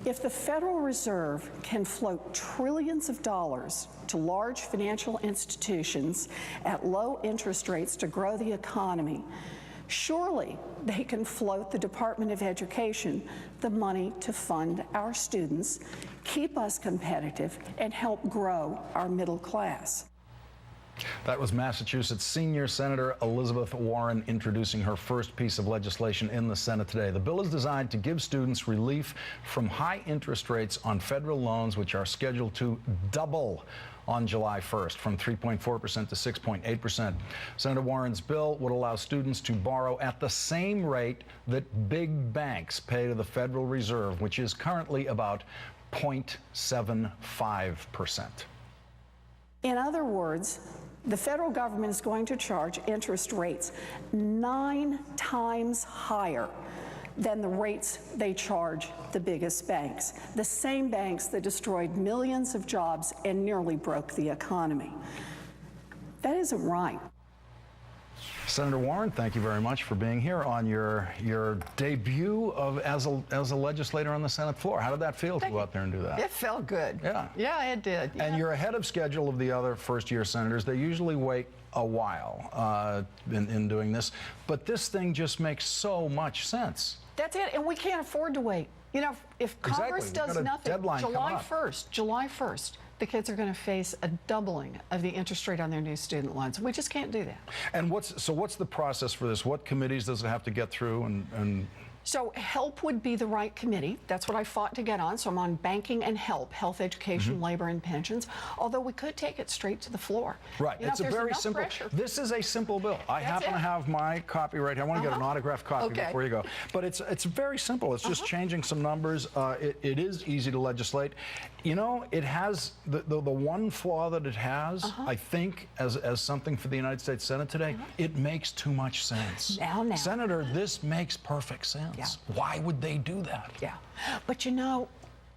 If the Federal Reserve can float trillions of dollars to large financial institutions at low interest rates to grow the economy, surely they can float the Department of Education the money to fund our students, keep us competitive, and help grow our middle class. That was Massachusetts Senior Senator Elizabeth Warren introducing her first piece of legislation in the Senate today. The bill is designed to give students relief from high interest rates on federal loans, which are scheduled to double on July 1st, from 3.4% to 6.8%. Senator Warren's bill would allow students to borrow at the same rate that big banks pay to the Federal Reserve, which is currently about 0.75%. In other words, the federal government is going to charge interest rates 9 times higher than the rates they charge the biggest banks, the same banks that destroyed millions of jobs and nearly broke the economy. That isn't right. Senator Warren, thank you very much for being here on your debut as a legislator on the Senate floor. How did that feel to go out there and do that? It felt good. Yeah. Yeah, it did. Yeah. And you're ahead of schedule of the other first-year senators. They usually wait a while in doing this, but this thing just makes so much sense. That's it, and we can't afford to wait. You know, if Congress does nothing, July 1st, the kids are going to face a doubling of the interest rate on their new student loans. We just can't do that. And what's the process for this? What committees does it have to get through? And So HELP would be the right committee. That's what I fought to get on. So I'm on banking and HELP, health, education, labor, and pensions. Although we could take it straight to the floor. Right. You know, it's a very simple. This is a simple bill. I happen to have my copy right here. I want to get an autographed copy before you go. But it's very simple. It's just changing some numbers. It is easy to legislate. You know, it has the one flaw that it has. I think as something for the United States Senate today, it makes too much sense. Now. Senator, this makes perfect sense. Yeah. Why would they do that? Yeah, but you know,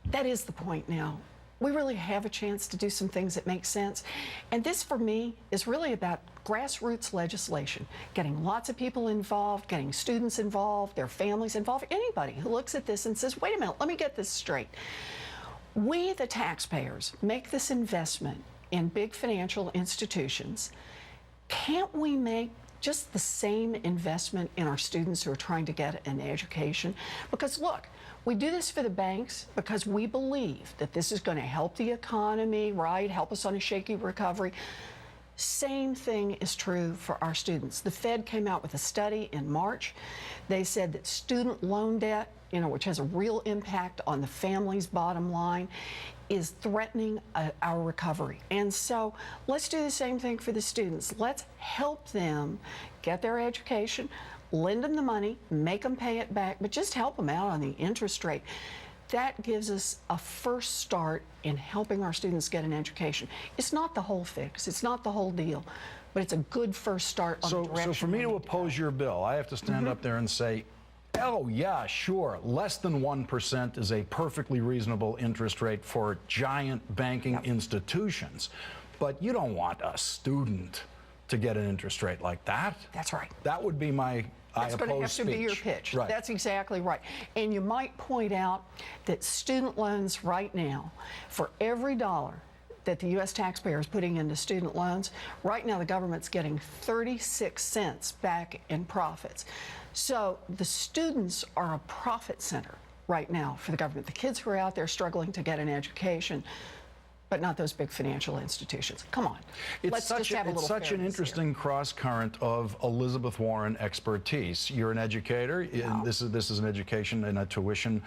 that is the point now. We really have a chance to do some things that make sense. And this, for me, is really about grassroots legislation, getting lots of people involved, getting students involved, their families involved, anybody who looks at this and says, wait a minute, let me get this straight. We, the taxpayers, make this investment in big financial institutions. Can't we make just the same investment in our students who are trying to get an education? Because look, we do this for the banks because we believe that this is going to help the economy, right? Help us on a shaky recovery. Same thing is true for our students. The Fed came out with a study in March. They said that student loan debt, you know, which has a real impact on the family's bottom line, is threatening our recovery. And so let's do the same thing for the students. Let's help them get their education, lend them the money, make them pay it back, but just help them out on the interest rate. That gives us a first start in helping our students get an education. It's not the whole fix, it's not the whole deal, but it's a good first start on the direction. So for me to oppose your bill, I have to stand up there and say, oh, yeah, sure. Less than 1% is a perfectly reasonable interest rate for giant banking institutions. But you don't want a student to get an interest rate like that. That's right. That would be my That's going to have to be your pitch. Right. That's exactly right. And you might point out that student loans right now, for every dollar that the U.S. taxpayer is putting into student loans, right now the government's getting 36 cents back in profits. So the students are a profit center right now for the government. The kids who are out there struggling to get an education, but not those big financial institutions. Come on, let's just have a little fairness an interesting cross current of Elizabeth Warren expertise. You're an educator. Wow. This is an education and a tuition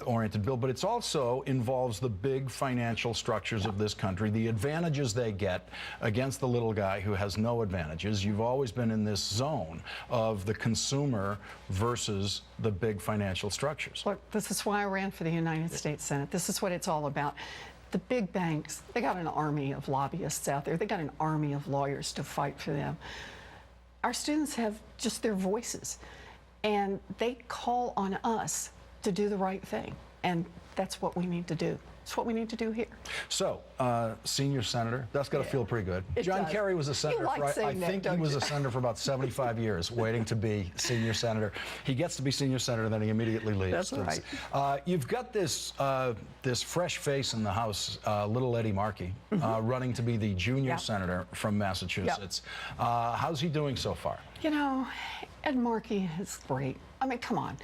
oriented bill, but it's also involves the big financial structures of this country, the advantages they get against the little guy who has no advantages. You've always been in this zone of the consumer versus the big financial structures. Look, this is why I ran for the United States Senate. This is what it's all about. The big banks, they got an army of lobbyists out there. They got an army of lawyers to fight for them. Our students have just their voices, and they call on us to do the right thing, and that's what we need to do. It's what we need to do here. So, senior senator, that's got to feel pretty good. It John does. Kerry was a senator like for, I saying that, think he don't was you? a senator for about 75 years, waiting to be senior senator. He gets to be senior senator, then he immediately leaves. That's right. You've got this this fresh face in the House, little Eddie Markey, running to be the junior senator from Massachusetts. How's he doing so far? You know, Ed Markey is great. I mean, come on.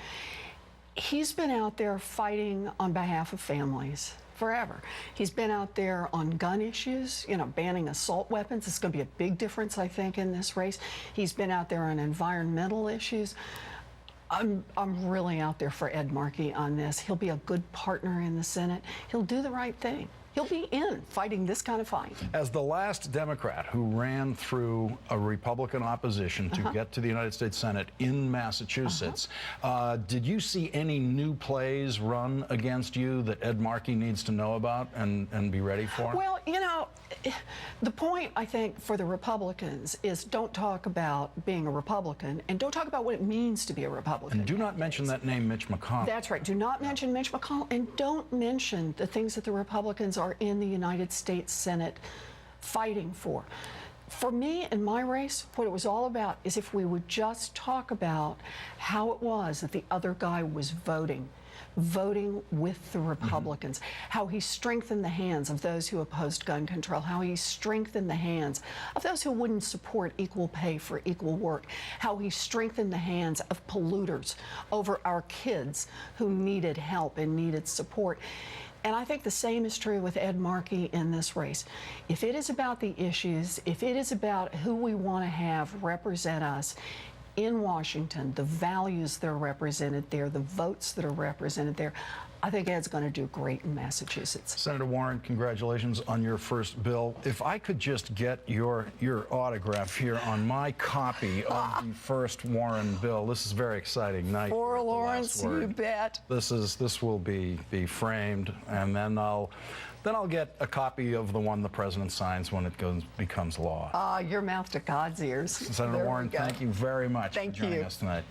He's been out there fighting on behalf of families forever. He's been out there on gun issues, you know, banning assault weapons. It's going to be a big difference, I think, in this race. He's been out there on environmental issues. I'm really out there for Ed Markey on this. He'll be a good partner in the Senate. He'll do the right thing. He'll be in fighting this kind of fight. As the last Democrat who ran through a Republican opposition to get to the United States Senate in Massachusetts, did you see any new plays run against you that Ed Markey needs to know about and be ready for? Well, you know, the point, I think, for the Republicans is don't talk about being a Republican and don't talk about what it means to be a Republican. And do not mention that name, Mitch McConnell. That's right. Do not mention Mitch McConnell, and don't mention the things that the Republicans are in the United States Senate fighting for. For me, in my race, what it was all about is if we would just talk about how it was that the other guy was voting with the Republicans, how he strengthened the hands of those who opposed gun control, how he strengthened the hands of those who wouldn't support equal pay for equal work, how he strengthened the hands of polluters over our kids who needed help and needed support. And I think the same is true with Ed Markey in this race. If it is about the issues, if it is about who we want to have represent us in Washington, the values that are represented there, the votes that are represented there, I think Ed's going to do great in Massachusetts. Senator Warren, congratulations on your first bill. If I could just get your autograph here on my copy of the first Warren bill. This is a very exciting night. For Lawrence, you bet. This will be framed, and then I'll get a copy of the one the president signs when it becomes law. Your mouth to God's ears. Senator There we Warren, go. thank you very much Thank for joining you. us tonight.